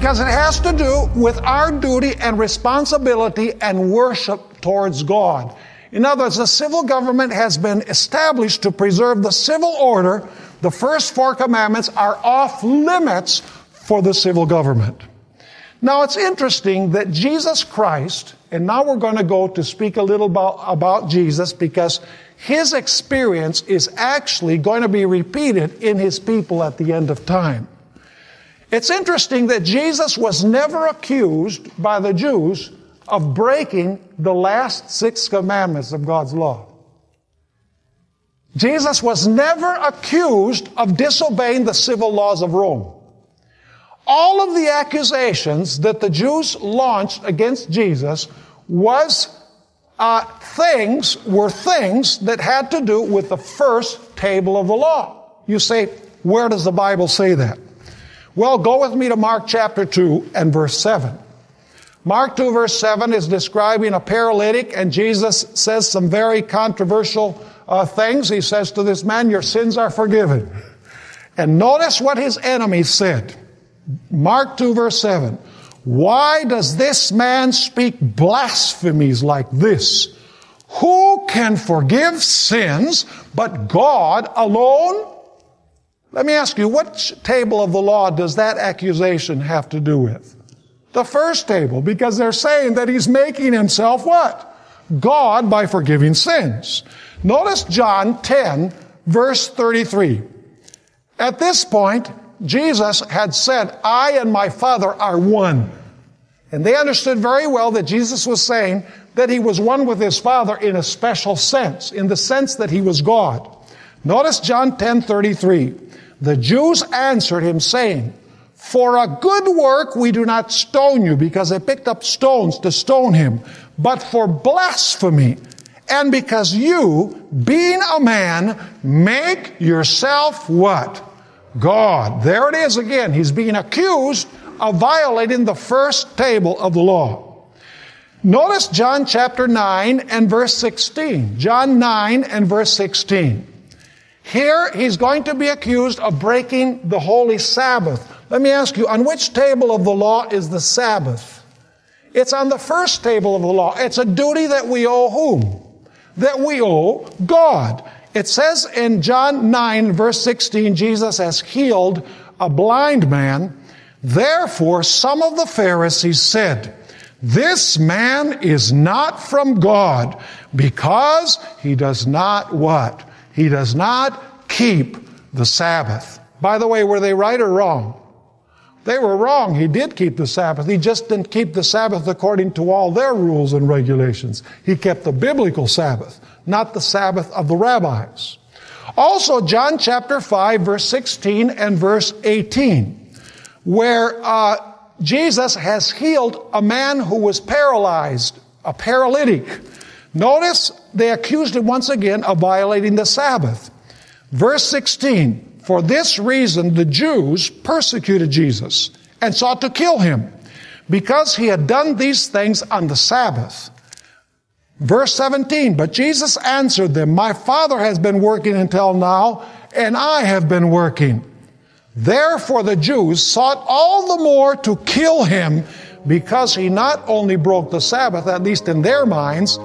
because it has to do with our duty and responsibility and worship towards God. In other words, the civil government has been established to preserve the civil order. The first 4 commandments are off limits for the civil government. Now, it's interesting that Jesus Christ, and now we're going to go to speak a little about Jesus, because his experience is actually going to be repeated in his people at the end of time. It's interesting that Jesus was never accused by the Jews of breaking the last 6 commandments of God's law. Jesus was never accused of disobeying the civil laws of Rome. All of the accusations that the Jews launched against Jesus were things that had to do with the first table of the law. You say, where does the Bible say that? Well, go with me to Mark chapter 2 and verse 7. Mark 2 verse 7 is describing a paralytic, and Jesus says some very controversial things. He says to this man, your sins are forgiven. And notice what his enemies said. Mark 2 verse 7. Why does this man speak blasphemies like this? Who can forgive sins but God alone? Let me ask you, what table of the law does that accusation have to do with? The first table, because they're saying that he's making himself what? God by forgiving sins. Notice John 10, verse 33. At this point, Jesus had said, I and my Father are one. And they understood very well that Jesus was saying that he was one with his Father in a special sense, in the sense that he was God. Notice John 10:33. The Jews answered him, saying, for a good work we do not stone you, because they picked up stones to stone him, but for blasphemy, and because you, being a man, make yourself what? God. There it is again. He's being accused of violating the first table of the law. Notice John chapter 9 and verse 16. John 9 and verse 16. Here he's going to be accused of breaking the holy Sabbath. Let me ask you, on which table of the law is the Sabbath? It's on the first table of the law. It's a duty that we owe whom? That we owe God. It says in John 9, verse 16, Jesus has healed a blind man. Therefore, some of the Pharisees said, this man is not from God, because he does not what? He does not keep the Sabbath. By the way, were they right or wrong? They were wrong. He did keep the Sabbath. He just didn't keep the Sabbath according to all their rules and regulations. He kept the biblical Sabbath, not the Sabbath of the rabbis. Also, John chapter 5, verse 16 and verse 18, where Jesus has healed a man who was paralyzed, a paralytic. Notice they accused him once again of violating the Sabbath. Verse 16, for this reason the Jews persecuted Jesus and sought to kill him, because he had done these things on the Sabbath. Verse 17, but Jesus answered them, my Father has been working until now, and I have been working. Therefore the Jews sought all the more to kill him, because he not only broke the Sabbath, at least in their minds,